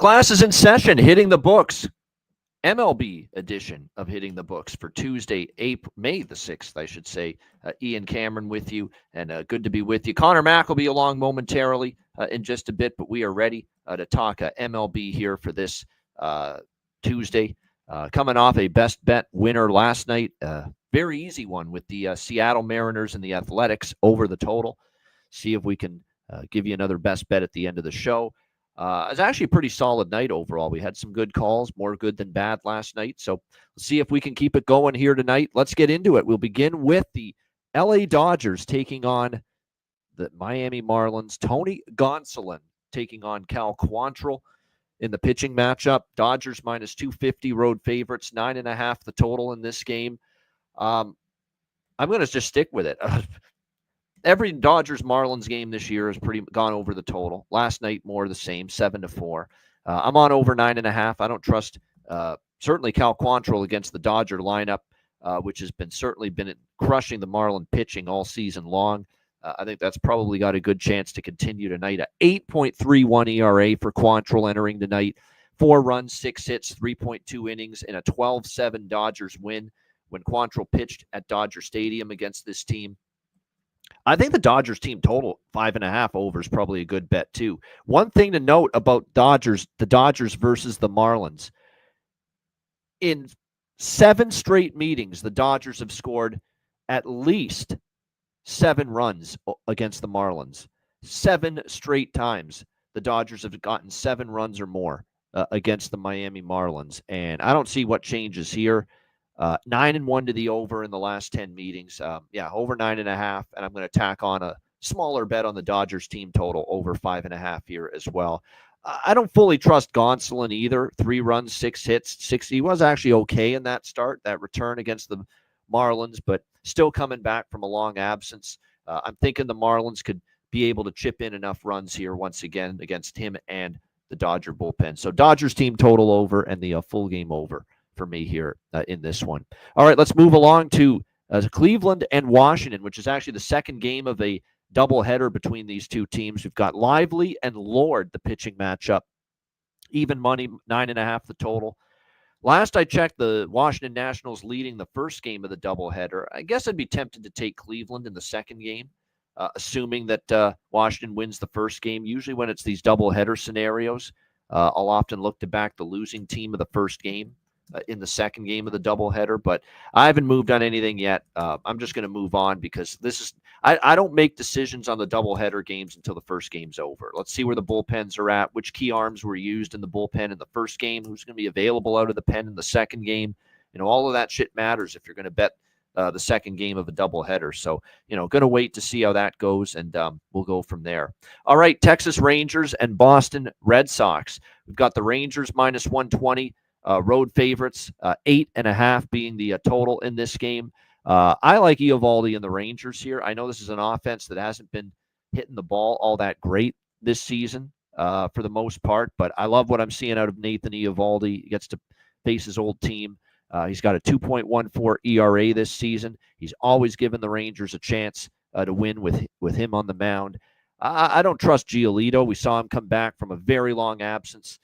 Class is in session, hitting the books. MLB edition of Hitting the Books for Tuesday, May the 6th, I should say. Ian Cameron with you, and good to be with you. Connor Mack will be along momentarily in just a bit, but we are ready to talk MLB here for this Tuesday. Coming off a best bet winner last night. Very easy one with the Seattle Mariners and the Athletics over the total. See if we can give you another best bet at the end of the show. It was actually a pretty solid night overall. We had some good calls, more good than bad last night. So let's see if we can keep it going here tonight. Let's get into it. We'll begin with the LA Dodgers taking on the Miami Marlins. Tony Gonsolin taking on Cal Quantrill in the pitching matchup. Dodgers minus 250 road favorites, 9.5 the total in this game. I'm going to just stick with it. Every Dodgers-Marlins game this year has pretty gone over the total. Last night, more the same, 7-4. I'm on over 9.5. I don't trust certainly Cal Quantrill against the Dodger lineup, which has certainly been crushing the Marlin pitching all season long. I think that's probably got a good chance to continue tonight. A 8.31 ERA for Quantrill entering tonight. 4 runs, 6 hits, 3.2 innings, and a 12-7 Dodgers win when Quantrill pitched at Dodger Stadium against this team. I think the Dodgers team total 5.5 over is probably a good bet too. One thing to note about the Dodgers versus the Marlins. In 7 straight meetings, the Dodgers have scored at least 7 runs against the Marlins. 7 straight times the Dodgers have gotten 7 runs or more against the Miami Marlins. And I don't see what changes here. 9-1 to the over in the last 10 meetings. Over 9.5. And I'm going to tack on a smaller bet on the Dodgers team total over 5.5 here as well. I don't fully trust Gonsolin either. 3 runs, 6 hits, 6. He was actually okay in that start, that return against the Marlins, but still coming back from a long absence. I'm thinking the Marlins could be able to chip in enough runs here once again against him and the Dodger bullpen. So Dodgers team total over and the full game over for me here in this one. All right, let's move along to Cleveland and Washington, which is actually the second game of a doubleheader between these two teams. We've got Lively and Lord, the pitching matchup. Even money, 9.5 the total. Last I checked, the Washington Nationals leading the first game of the doubleheader. I guess I'd be tempted to take Cleveland in the second game, assuming that Washington wins the first game. Usually when it's these doubleheader scenarios, I'll often look to back the losing team of the first game in the second game of the doubleheader, but I haven't moved on anything yet. I'm just going to move on because I don't make decisions on the doubleheader games until the first game's over. Let's see where the bullpens are at, which key arms were used in the bullpen in the first game, who's going to be available out of the pen in the second game. All of that shit matters if you're going to bet the second game of a doubleheader. So, going to wait to see how that goes, and we'll go from there. All right, Texas Rangers and Boston Red Sox. We've got the Rangers minus 120. Road favorites, 8.5 being the total in this game. I like Eovaldi and the Rangers here. I know this is an offense that hasn't been hitting the ball all that great this season for the most part, but I love what I'm seeing out of Nathan Eovaldi. He gets to face his old team. He's got a 2.14 ERA this season. He's always given the Rangers a chance to win with him on the mound. I don't trust Giolito. We saw him come back from a very long absence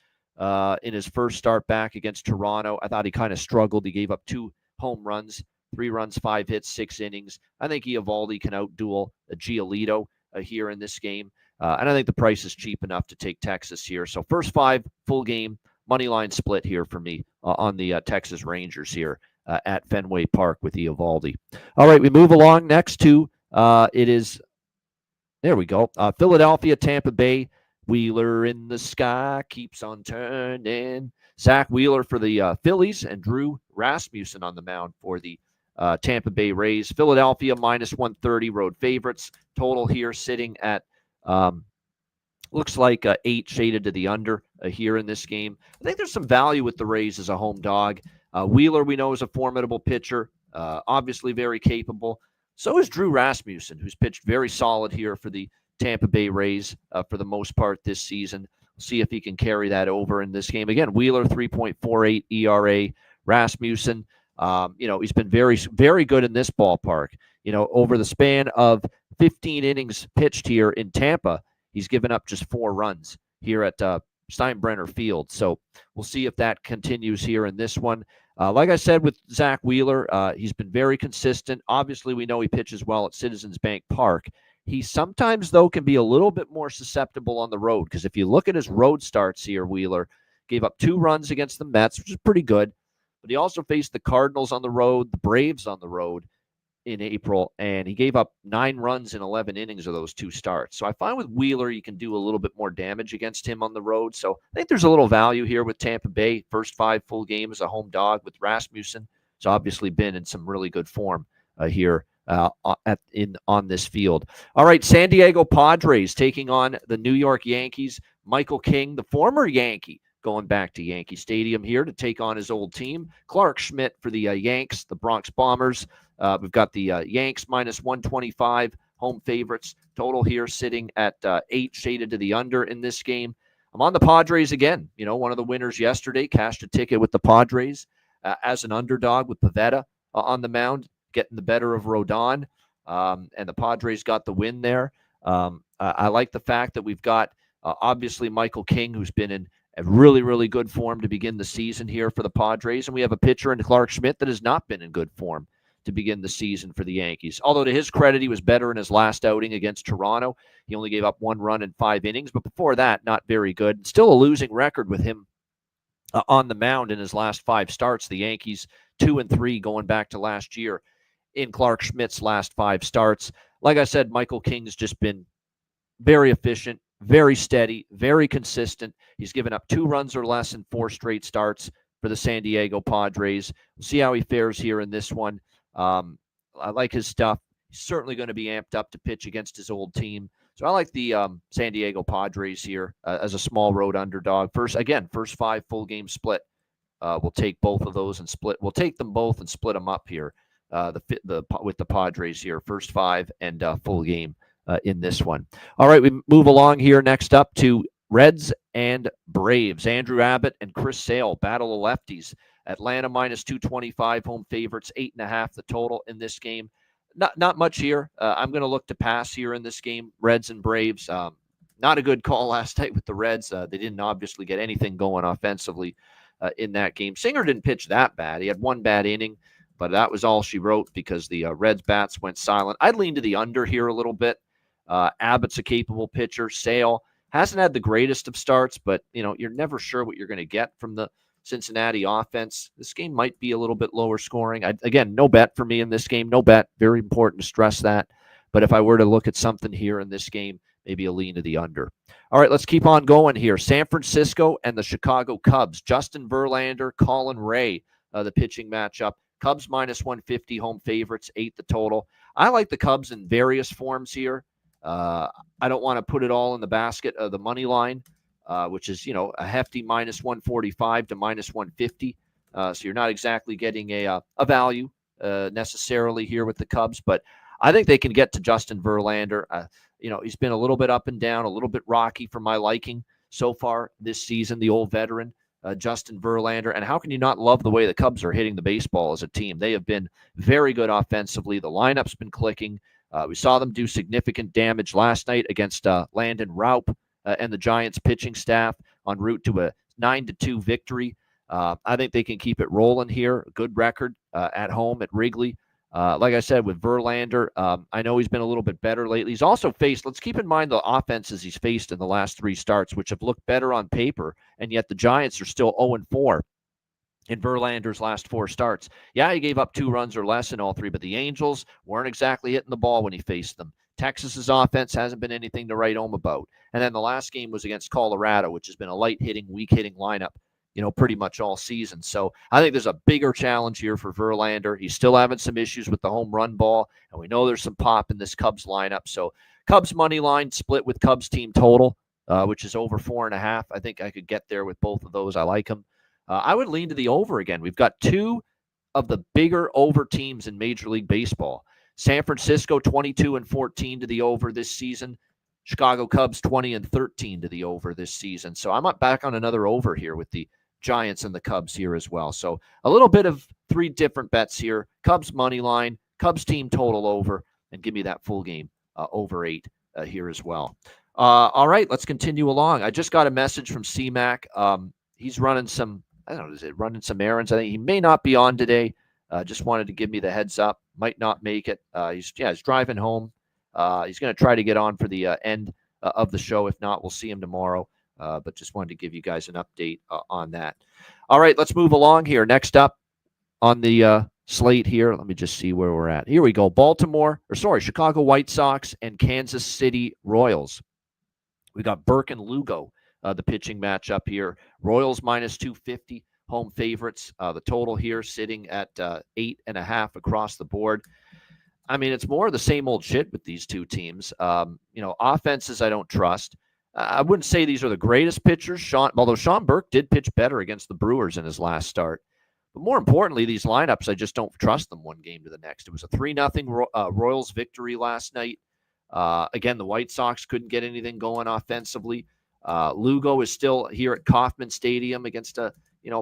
in his first start back against Toronto. I thought he kind of struggled. He gave up 2 home runs, 3 runs, 5 hits, 6 innings. I think Eovaldi can outduel Giolito here in this game. And I think the price is cheap enough to take Texas here. So first 5 full game money line split here for me on the Texas Rangers here at Fenway Park with Eovaldi. All right, we move along next to there we go. Philadelphia, Tampa Bay. Wheeler in the sky keeps on turning. Zach Wheeler for the Phillies and Drew Rasmussen on the mound for the Tampa Bay Rays. Philadelphia minus 130 road favorites. Total here sitting at looks like 8 shaded to the under here in this game. I think there's some value with the Rays as a home dog. Wheeler we know is a formidable pitcher, obviously very capable. So is Drew Rasmussen, who's pitched very solid here for the Tampa Bay Rays for the most part this season. See if he can carry that over in this game. Again, Wheeler, 3.48 ERA. Rasmussen, he's been very, very good in this ballpark. Over the span of 15 innings pitched here in Tampa, he's given up just 4 runs here at Steinbrenner Field. So we'll see if that continues here in this one. Like I said with Zach Wheeler, he's been very consistent. Obviously, we know he pitches well at Citizens Bank Park. He sometimes, though, can be a little bit more susceptible on the road, because if you look at his road starts here, Wheeler gave up 2 runs against the Mets, which is pretty good. But he also faced the Cardinals on the road, the Braves on the road in April, and he gave up 9 runs in 11 innings of those 2 starts. So I find with Wheeler, you can do a little bit more damage against him on the road. So I think there's a little value here with Tampa Bay. First 5 full games, a home dog with Rasmussen. He's obviously been in some really good form here on this field. All right, San Diego Padres taking on the New York Yankees. Michael King, the former Yankee, going back to Yankee Stadium here to take on his old team. Clark Schmidt for the Yanks, the Bronx Bombers. We've got the Yanks minus 125 home favorites. Total here sitting at 8, shaded to the under in this game. I'm on the Padres again. You know, one of the winners yesterday cashed a ticket with the Padres as an underdog with Pivetta on the mound, getting the better of Rodon. And the Padres got the win there. I like the fact that we've got obviously Michael King, who's been in a really, really good form to begin the season here for the Padres. And we have a pitcher in Clark Schmidt that has not been in good form to begin the season for the Yankees. Although to his credit, he was better in his last outing against Toronto. He only gave up 1 run in 5 innings, but before that, not very good. Still a losing record with him on the mound in his last 5 starts. The Yankees 2-3 going back to last year in Clark Schmidt's last 5 starts. Like I said, Michael King's just been very efficient, very steady, very consistent. He's given up 2 runs or less in 4 straight starts for the San Diego Padres. We'll see how he fares here in this one. I like his stuff. He's certainly going to be amped up to pitch against his old team. So I like the San Diego Padres here as a small road underdog. First 5 full game split. We'll take both of those and split. We'll take them both and split them up here. With the Padres here, first 5 and full game in this one. All right, we move along here. Next up to Reds and Braves. Andrew Abbott and Chris Sale, battle of lefties. Atlanta minus 225 home favorites, 8.5 the total in this game. Not much here. I'm going to look to pass here in this game. Reds and Braves. Not a good call last night with the Reds. They didn't obviously get anything going offensively in that game. Singer didn't pitch that bad. He had 1 bad inning, but that was all she wrote because the Reds bats went silent. I'd lean to the under here a little bit. Abbott's a capable pitcher. Sale hasn't had the greatest of starts, but you're never sure what you're going to get from the Cincinnati offense. This game might be a little bit lower scoring. Again, no bet for me in this game. No bet. Very important to stress that. But if I were to look at something here in this game, maybe a lean to the under. All right, let's keep on going here. San Francisco and the Chicago Cubs. Justin Verlander, Colin Ray, the pitching matchup. Cubs minus 150 home favorites, 8 the total. I like the Cubs in various forms here. I don't want to put it all in the basket of the money line, which is, a hefty minus 145 to minus 150. So you're not exactly getting a value necessarily here with the Cubs, but I think they can get to Justin Verlander. He's been a little bit up and down, a little bit rocky for my liking so far this season, the old veteran. Justin Verlander. And how can you not love the way the Cubs are hitting the baseball as a team? They have been very good offensively. The lineup's been clicking. We saw them do significant damage last night against Landon Raup and the Giants pitching staff en route to a 9-2 victory. I think they can keep it rolling here. A good record at home at Wrigley. Like I said, with Verlander, I know he's been a little bit better lately. He's also faced, let's keep in mind the offenses he's faced in the last 3 starts, which have looked better on paper, and yet the Giants are still 0-4 in Verlander's last 4 starts. Yeah, he gave up 2 runs or less in all 3, but the Angels weren't exactly hitting the ball when he faced them. Texas's offense hasn't been anything to write home about. And then the last game was against Colorado, which has been a light-hitting, weak-hitting lineup, pretty much all season. So I think there's a bigger challenge here for Verlander. He's still having some issues with the home run ball, and we know there's some pop in this Cubs lineup. So Cubs money line split with Cubs team total, which is over 4.5. I think I could get there with both of those. I like them. I would lean to the over again. We've got 2 of the bigger over teams in Major League Baseball. San Francisco 22-14 to the over this season. Chicago Cubs 20-13 to the over this season. So I'm back on another over here with the Giants and the Cubs here as well. So a little bit of 3 different bets here. Cubs money line, Cubs team total over, and give me that full game over 8 here as well. All right, let's continue along. I just got a message from CMAC. He's running some, I don't know, is it running some errands? I think he may not be on today. Just wanted to give me the heads up. Might not make it. He's driving home. He's going to try to get on for the end of the show. If not, we'll see him tomorrow. But just wanted to give you guys an update on that. All right, let's move along here. Next up on the slate here, let me just see where we're at. Here we go. Chicago White Sox and Kansas City Royals. We got Burke and Lugo, the pitching matchup here. Royals minus 250, home favorites. The total here sitting at 8.5 across the board. I mean, it's more of the same old shit with these two teams. Offenses I don't trust. I wouldn't say these are the greatest pitchers. Although Sean Burke did pitch better against the Brewers in his last start. But more importantly, these lineups, I just don't trust them one game to the next. It was a 3-0 Royals victory last night. Again, the White Sox couldn't get anything going offensively. Lugo is still here at Kauffman Stadium against a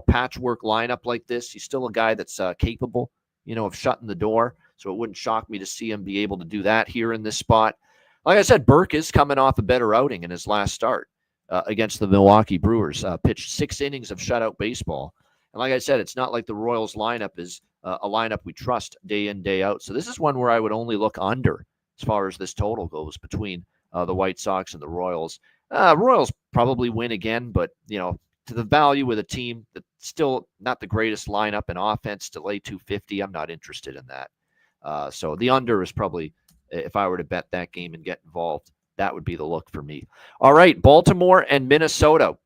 patchwork lineup like this. He's still a guy that's capable, of shutting the door. So it wouldn't shock me to see him be able to do that here in this spot. Like I said, Burke is coming off a better outing in his last start against the Milwaukee Brewers. Pitched 6 innings of shutout baseball. And like I said, it's not like the Royals lineup is a lineup we trust day in, day out. So this is one where I would only look under as far as this total goes between the White Sox and the Royals. Royals probably win again, but, to the value with a team that's still not the greatest lineup and offense to lay 250, I'm not interested in that. So the under is probably, if I were to bet that game and get involved, that would be the look for me. All right, Baltimore and Minnesota.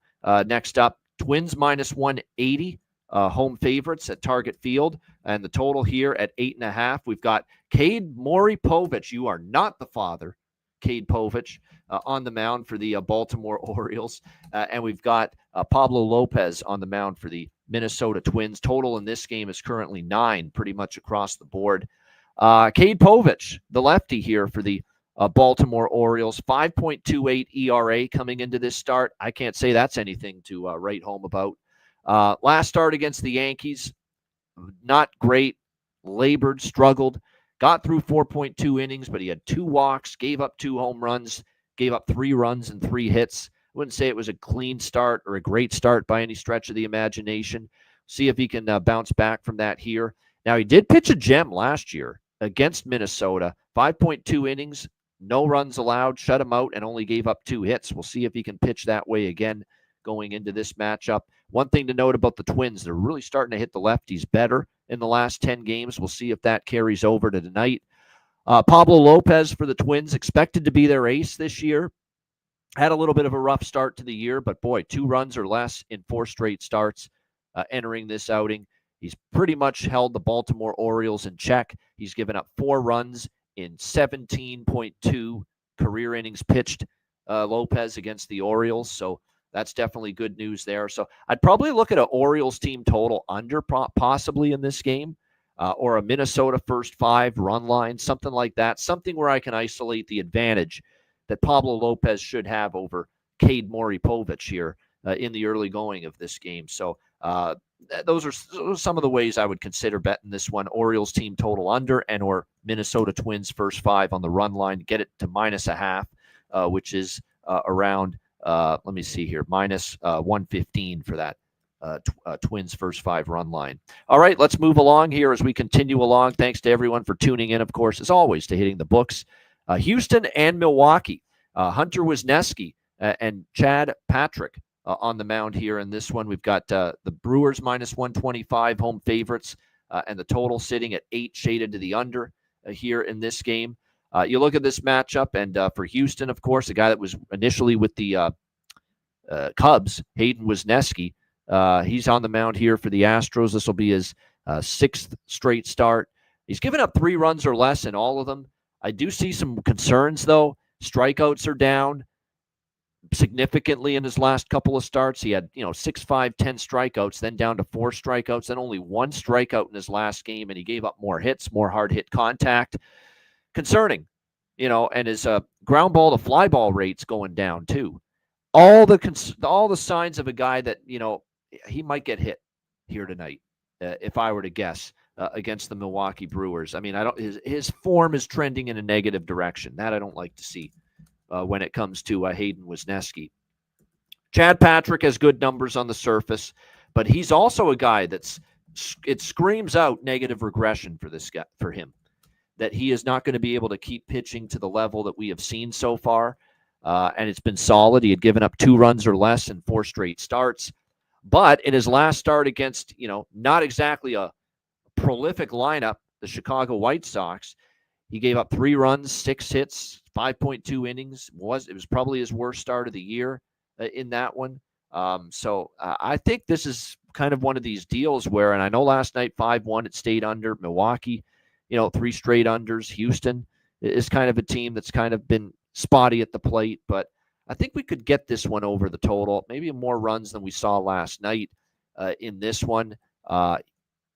Next up, Twins minus 180. Home favorites at Target Field, and the total here at 8.5. We've got Cade Moripovich. You are not the father, Cade Povich, on the mound for the Baltimore Orioles, and we've got Pablo Lopez on the mound for the Minnesota Twins. Total in this game is currently 9, pretty much across the board. Cade Povich, the lefty here for the Baltimore Orioles, 5.28 ERA coming into this start. I can't say that's anything to write home about. Last start against the Yankees, not great, labored, struggled, got through 4.2 innings, but he had 2 walks, gave up 2 home runs, gave up 3 runs and 3 hits. I wouldn't say it was a clean start or a great start by any stretch of the imagination. See if he can bounce back from that here. Now, he did pitch a gem last year against Minnesota, 5.2 innings, no runs allowed, shut him out, and only gave up 2 hits. We'll see if he can pitch that way again going into this matchup. One thing to note about the Twins, they're really starting to hit the lefties better in the last 10 games. We'll see if that carries over to tonight. Pablo Lopez for the Twins, expected to be their ace this year. Had a little bit of a rough start to the year, but boy, 2 runs or less in 4 straight starts entering this outing. He's pretty much held the Baltimore Orioles in check. He's given up 4 runs in 17.2 career innings pitched, Lopez against the Orioles. So that's definitely good news there. So I'd probably look at an Orioles team total under possibly in this game, or a Minnesota first 5 run line, something like that. Something where I can isolate the advantage that Pablo Lopez should have over Cade Moripovich here in the early going of this game. So those are some of the ways I would consider betting this one. Orioles team total under and or Minnesota Twins first 5 on the run line. Get it to -0.5, which is around let me see here, minus 115 for that Twins first 5 run line. All right, let's move along here as we continue along. Thanks to everyone for tuning in, of course, as always, to Hitting the Books. Houston and Milwaukee. Hunter Wisniewski and Chad Patrick on the mound here in this one. We've got the Brewers minus 125 home favorites, and the total sitting at 8, shaded to the under here in this game. You look at this matchup, and for Houston, of course, a guy that was initially with the Cubs, Hayden Wisniewski, he's on the mound here for the Astros. This will be his 6th straight start. He's given up 3 runs or less in all of them. I do see some concerns, though. Strikeouts are down significantly in his last couple of starts. He had, 6, 5, 10 strikeouts, then down to 4 strikeouts, then only 1 strikeout in his last game, and he gave up more hits, more hard hit contact. Concerning, and his ground ball to fly ball rates going down too. All the signs of a guy that, he might get hit here tonight, if I were to guess, against the Milwaukee Brewers. I mean, his form is trending in a negative direction. That I don't like to see when it comes to Hayden Wisniewski. Chad Patrick has good numbers on the surface, but he's also a guy it screams out negative regression for this guy, for him, that he is not going to be able to keep pitching to the level that we have seen so far. And it's been solid. He had given up 2 runs or less in 4 straight starts. But in his last start against, not exactly a prolific lineup, the Chicago White Sox, he gave up 3 runs, 6 hits, 5.2 innings. It was probably his worst start of the year in that one. So I think this is kind of one of these deals where, and I know last night 5-1, it stayed under. Milwaukee, 3 straight unders. Houston is kind of a team that's kind of been spotty at the plate, but I think we could get this one over the total. Maybe more runs than we saw last night in this one. I'll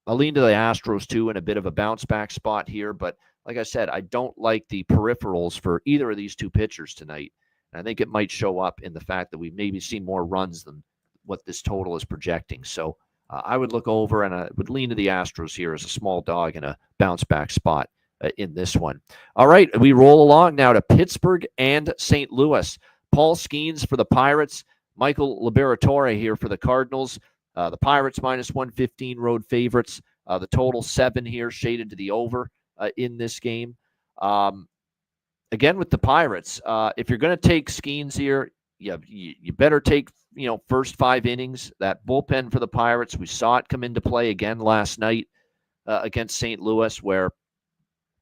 lean to the Astros too in a bit of a bounce back spot here, but like I said, I don't like the peripherals for either of these 2 pitchers tonight. And I think it might show up in the fact that we've maybe seen more runs than what this total is projecting. So I would look over, and I would lean to the Astros here as a small dog in a bounce back spot in this one. All right, we roll along now to Pittsburgh and St. Louis. Paul Skeens for the Pirates, Michael Liberatore here for the Cardinals. The Pirates minus 115 road favorites. The total 7 here, shaded to the over in this game. Again, with the Pirates, if you're going to take Skeens here, you better take first 5 innings. That bullpen for the Pirates, we saw it come into play again last night against St. Louis, where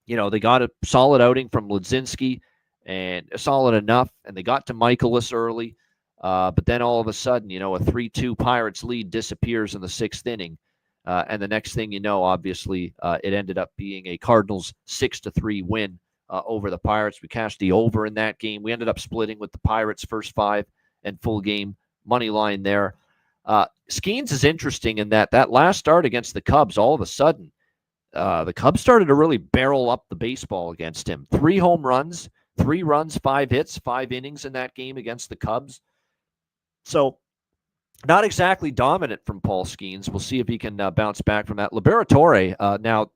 they got a solid outing from Ledzinski, and solid enough, and they got to Michaelis early. But then all of a sudden, a 3-2 Pirates lead disappears in the 6th inning. And the next thing you know, obviously, it ended up being a Cardinals 6-3 win over the Pirates. We cashed the over in that game. We ended up splitting with the Pirates first 5 and full game money line there. Skeens is interesting in that last start against the Cubs, all of a sudden, the Cubs started to really barrel up the baseball against him. 3 home runs, 3 runs, 5 hits, 5 innings in that game against the Cubs. So not exactly dominant from Paul Skeens. We'll see if he can bounce back from that. Liberatore, now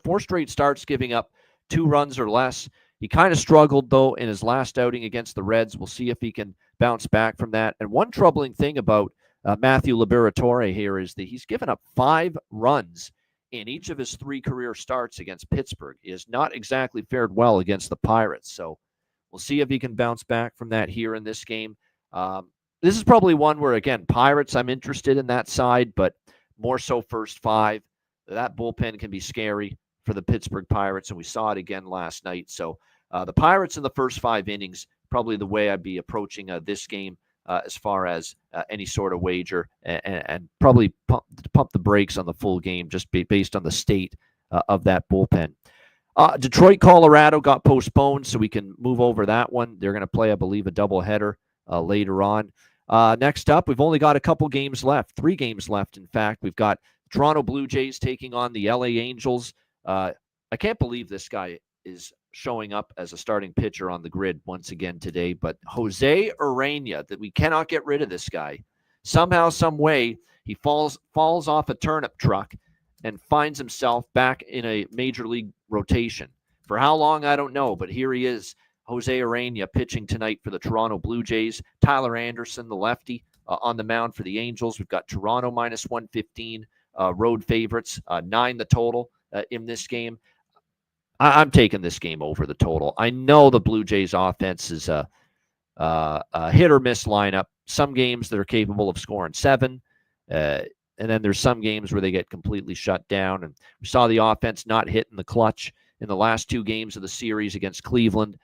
4 straight starts giving up 2 runs or less. He kind of struggled, though, in his last outing against the Reds. We'll see if he can bounce back from that. And one troubling thing about Matthew Liberatore here is that he's given up 5 runs in each of his 3 career starts against Pittsburgh. He has not exactly fared well against the Pirates. So we'll see if he can bounce back from that here in this game. This is probably one where, again, Pirates, I'm interested in that side, but more so first 5. That bullpen can be scary for the Pittsburgh Pirates, and we saw it again last night. So the Pirates in the first 5 innings, probably the way I'd be approaching this game as far as any sort of wager, and probably pump the brakes on the full game just based on the state of that bullpen. Detroit, Colorado got postponed, so we can move over that one. They're going to play, I believe, a doubleheader later on. Next up, we've only got a couple games left, 3 games left, in fact. We've got Toronto Blue Jays taking on the LA Angels. I can't believe this guy is showing up as a starting pitcher on the grid once again today, but Jose Urena, that we cannot get rid of this guy. Somehow, some way, he falls off a turnip truck and finds himself back in a major league rotation. For how long, I don't know, but here he is, Jose Urena, pitching tonight for the Toronto Blue Jays. Tyler Anderson, the lefty, on the mound for the Angels. We've got Toronto minus 115, road favorites, 9 the total in this game. I'm taking this game over the total. I know the Blue Jays offense is a hit or miss lineup. Some games they're capable of scoring 7, and then there's some games where they get completely shut down. And we saw the offense not hit in the clutch in the last 2 games of the series against Cleveland.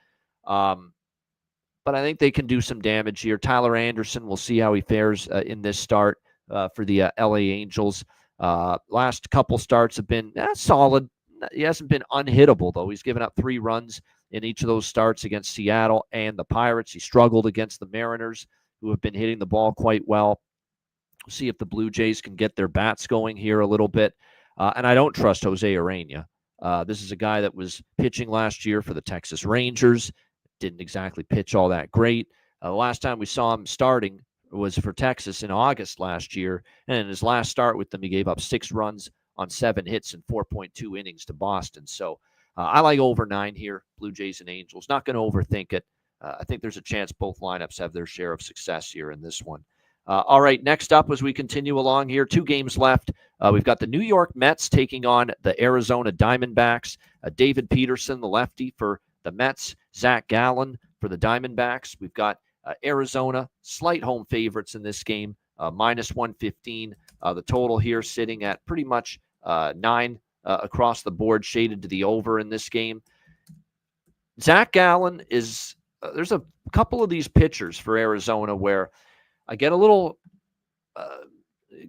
But I think they can do some damage here. Tyler Anderson, we'll see how he fares in this start for the LA Angels. Last couple starts have been solid. He hasn't been unhittable, though. He's given up 3 runs in each of those starts against Seattle and the Pirates. He struggled against the Mariners, who have been hitting the ball quite well. We'll see if the Blue Jays can get their bats going here a little bit. And I don't trust Jose Urena. This is a guy that was pitching last year for the Texas Rangers. Didn't exactly pitch all that great. The last time we saw him starting was for Texas in August last year. And in his last start with them, he gave up 6 runs on 7 hits and 4.2 innings to Boston. So I like over 9 here, Blue Jays and Angels. Not going to overthink it. I think there's a chance both lineups have their share of success here in this one. All right, next up as we continue along here, 2 games left. We've got the New York Mets taking on the Arizona Diamondbacks. David Peterson, the lefty for the Mets, Zach Gallen for the Diamondbacks. We've got Arizona, slight home favorites in this game, minus 115. The total here sitting at pretty much 9 across the board, shaded to the over in this game. Zach Gallen is, there's a couple of these pitchers for Arizona where I get a little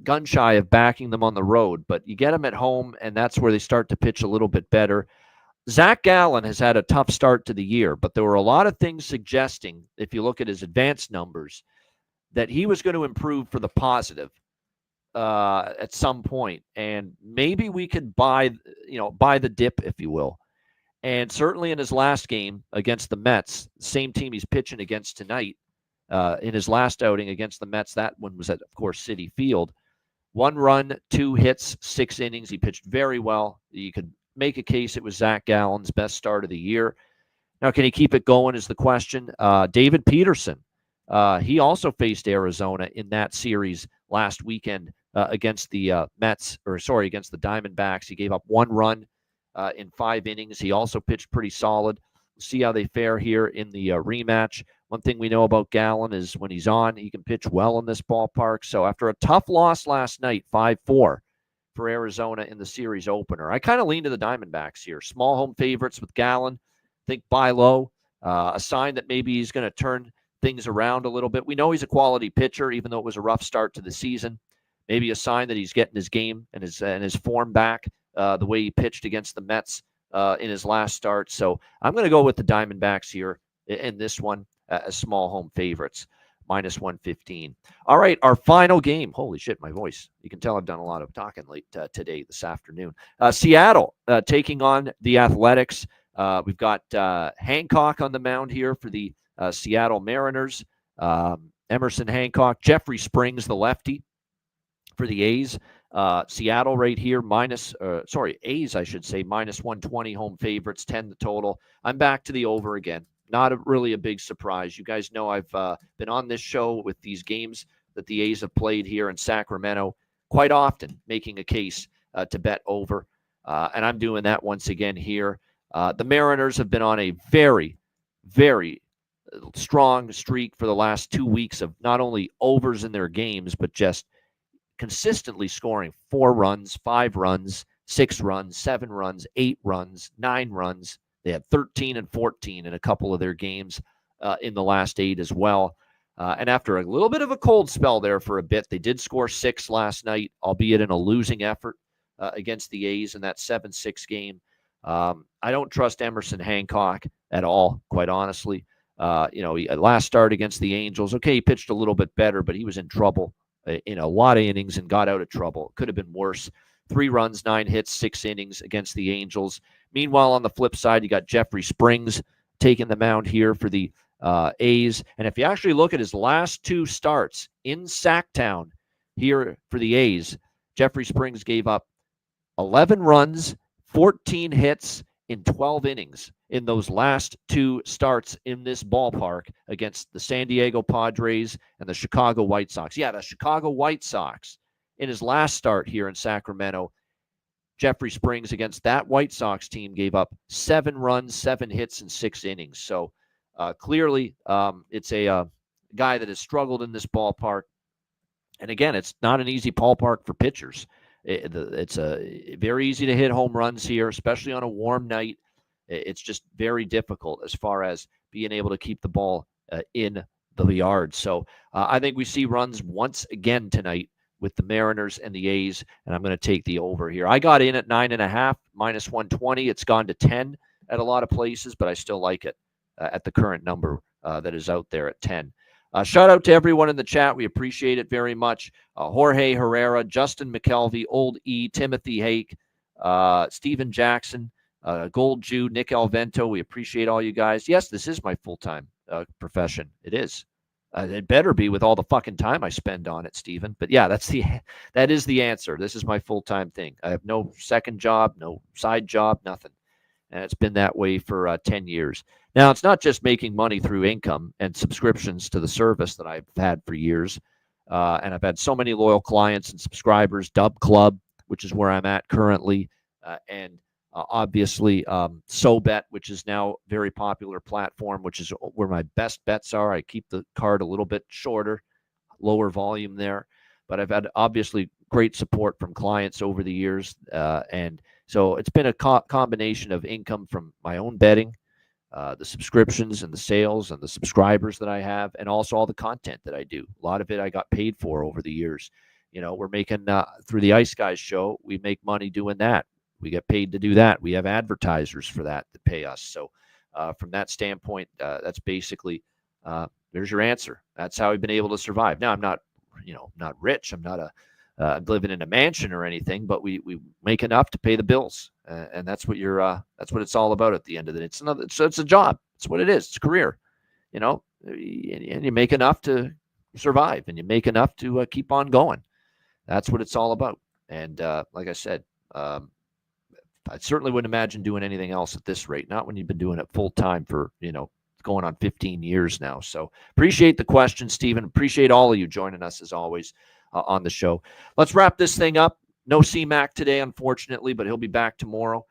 gun shy of backing them on the road, but you get them at home, and that's where they start to pitch a little bit better. Zach Gallen has had a tough start to the year, but there were a lot of things suggesting, if you look at his advanced numbers, that he was going to improve for the positive at some point, and maybe we could buy the dip, if you will. And certainly in his last game against the Mets, same team he's pitching against tonight, in his last outing against the Mets, that one was at, of course, Citi Field. 1 run, 2 hits, 6 innings. He pitched very well. You could make a case it was Zach Gallen's best start of the year. Now, can he keep it going is the question. David Peterson, he also faced Arizona in that series last weekend against the against the Diamondbacks. He gave up 1 run in 5 innings. He also pitched pretty solid. We'll see how they fare here in the rematch. One thing we know about Gallen is when he's on, he can pitch well in this ballpark. So after a tough loss last night, 5-4 for Arizona in the series opener, I kind of lean to the Diamondbacks here. Small home favorites with Gallen. Think buy low. A sign that maybe he's going to turn things around a little bit. We know he's a quality pitcher, even though it was a rough start to the season. Maybe a sign that he's getting his game and his form back the way he pitched against the Mets in his last start. So I'm going to go with the Diamondbacks here in this one as small home favorites, minus 115. All right, our final game. Holy shit, my voice. You can tell I've done a lot of talking late today, this afternoon. Seattle taking on the Athletics. We've got Hancock on the mound here for the Seattle Mariners. Emerson Hancock, Jeffrey Springs, the lefty for the A's. Seattle right here, A's, I should say, minus 120 home favorites, 10 the total. I'm back to the over again. Not really a big surprise. You guys know I've been on this show with these games that the A's have played here in Sacramento quite often, making a case to bet over. And I'm doing that once again here. The Mariners have been on a very, very strong streak for the last 2 weeks of not only overs in their games, but just consistently scoring 4 runs, 5 runs, 6 runs, 7 runs, 8 runs, 9 runs. They had 13 and 14 in a couple of their games in the last 8 as well. And after a little bit of a cold spell there for a bit, they did score 6 last night, albeit in a losing effort against the A's in that 7-6 game. I don't trust Emerson Hancock at all, quite honestly. Last start against the Angels, okay, he pitched a little bit better, but he was in trouble in a lot of innings and got out of trouble. Could have been worse. 3 runs, 9 hits, 6 innings against the Angels. Meanwhile, on the flip side, you got Jeffrey Springs taking the mound here for the A's. And if you actually look at his last 2 starts in Sacktown here for the A's, Jeffrey Springs gave up 11 runs, 14 hits in 12 innings in those last 2 starts in this ballpark against the San Diego Padres and the Chicago White Sox. Yeah, the Chicago White Sox in his last start here in Sacramento. Jeffrey Springs against that White Sox team gave up 7 runs, 7 hits, and 6 innings. So clearly it's a guy that has struggled in this ballpark. And again, it's not an easy ballpark for pitchers. It's very easy to hit home runs here, especially on a warm night. It's just very difficult as far as being able to keep the ball in the yard. So I think we see runs once again tonight with the Mariners and the A's, and I'm going to take the over here. I got in at 9.5, minus 120. It's gone to 10 at a lot of places, but I still like it at the current number that is out there at 10. Shout out to everyone in the chat. We appreciate it very much. Jorge Herrera, Justin McKelvey, Old E, Timothy Hake, Steven Jackson, Gold Jew, Nick Alvento. We appreciate all you guys. Yes, this is my full-time profession. It is. It better be with all the fucking time I spend on it, Steven. But yeah, that is the answer. This is my full-time thing. I have no second job, no side job, nothing. And it's been that way for 10 years. Now, it's not just making money through income and subscriptions to the service that I've had for years. And I've had so many loyal clients and subscribers, Dub Club, which is where I'm at currently, and obviously SoBet, which is now a very popular platform, which is where my best bets are. I keep the card a little bit shorter, lower volume there. But I've had obviously great support from clients over the years. And so it's been a combination of income from my own betting, the subscriptions and the sales and the subscribers that I have, and also all the content that I do. A lot of it I got paid for over the years. We're making through the Ice Guys show, we make money doing that. We get paid to do that. We have advertisers for that pay us. So from that standpoint, that's basically there's your answer. That's how we've been able to survive. Now I'm not, not rich. I'm not living in a mansion or anything, but we make enough to pay the bills, and that's what that's what it's all about at the end of the day. It's a job. It's what it is. It's a career, and you make enough to survive, and you make enough to keep on going. That's what it's all about. And like I said, I certainly wouldn't imagine doing anything else at this rate. Not when you've been doing it full time for going on 15 years now. So appreciate the question, Stephen. Appreciate all of you joining us as always on the show. Let's wrap this thing up. No C-Mac today, unfortunately, but he'll be back tomorrow.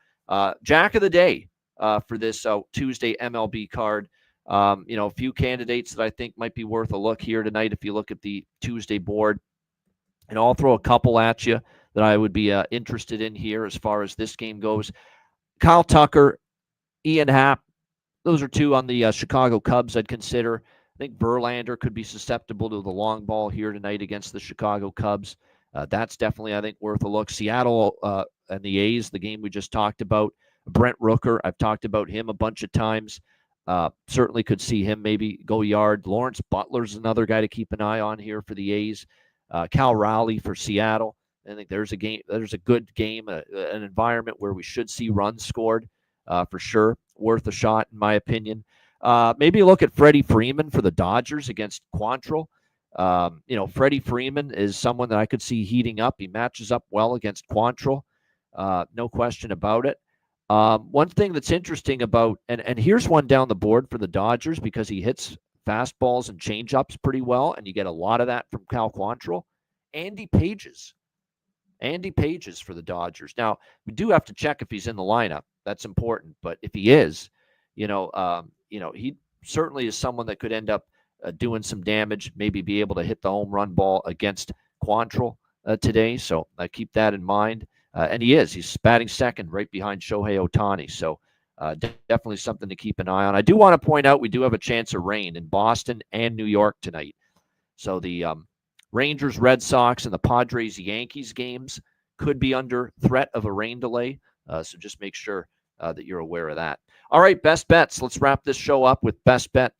Jack of the day for this Tuesday MLB card. A few candidates that I think might be worth a look here tonight if you look at the Tuesday board. And I'll throw a couple at you that I would be interested in here as far as this game goes. Kyle Tucker, Ian Happ, those are two on the Chicago Cubs I'd consider. I think Verlander could be susceptible to the long ball here tonight against the Chicago Cubs. That's definitely, I think, worth a look. Seattle and the A's, the game we just talked about. Brent Rooker, I've talked about him a bunch of times. Certainly could see him maybe go yard. Lawrence Butler's another guy to keep an eye on here for the A's. Cal Raleigh for Seattle. I think there's a good game, an environment where we should see runs scored for sure. Worth a shot, in my opinion. Maybe look at Freddie Freeman for the Dodgers against Quantrill. Freddie Freeman is someone that I could see heating up. He matches up well against Quantrill. No question about it. One thing that's interesting about, and here's one down the board for the Dodgers because he hits fastballs and changeups pretty well, and you get a lot of that from Cal Quantrill. Andy Pages for the Dodgers. Now, we do have to check if he's in the lineup. That's important. But if he is, he certainly is someone that could end up doing some damage, maybe be able to hit the home run ball against Quantrill today. So keep that in mind. And he's batting second right behind Shohei Ohtani. So definitely something to keep an eye on. I do want to point out we do have a chance of rain in Boston and New York tonight. So the Rangers, Red Sox, and the Padres, Yankees games could be under threat of a rain delay. So just make sure that you're aware of that. All right, best bets. Let's wrap this show up with best bet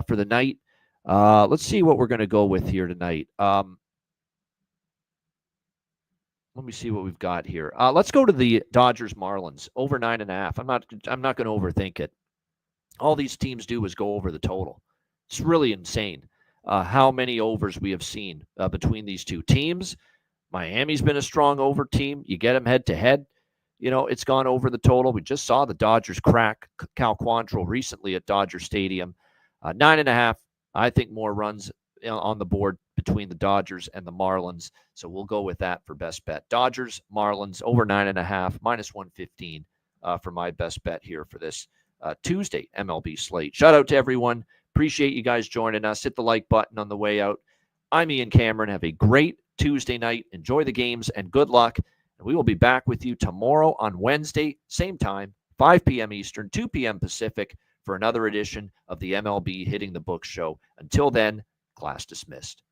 for the night. Let's see what we're going to go with here tonight. Let me see what we've got here. Let's go to the Dodgers Marlins over 9.5. I'm not going to overthink it. All these teams do is go over the total. It's really insane how many overs we have seen between these two teams. Miami's been a strong over team. You get them head to head. It's gone over the total. We just saw the Dodgers crack Cal Quantrill recently at Dodger Stadium. 9.5. I think more runs on the board between the Dodgers and the Marlins. So we'll go with that for best bet. Dodgers, Marlins, over 9.5, minus 115 for my best bet here for this Tuesday MLB slate. Shout out to everyone. Appreciate you guys joining us. Hit the like button on the way out. I'm Ian Cameron. Have a great Tuesday night. Enjoy the games and good luck. And we will be back with you tomorrow on Wednesday, same time, 5 p.m. Eastern, 2 p.m. Pacific, for another edition of the MLB Hitting the Books show. Until then, class dismissed.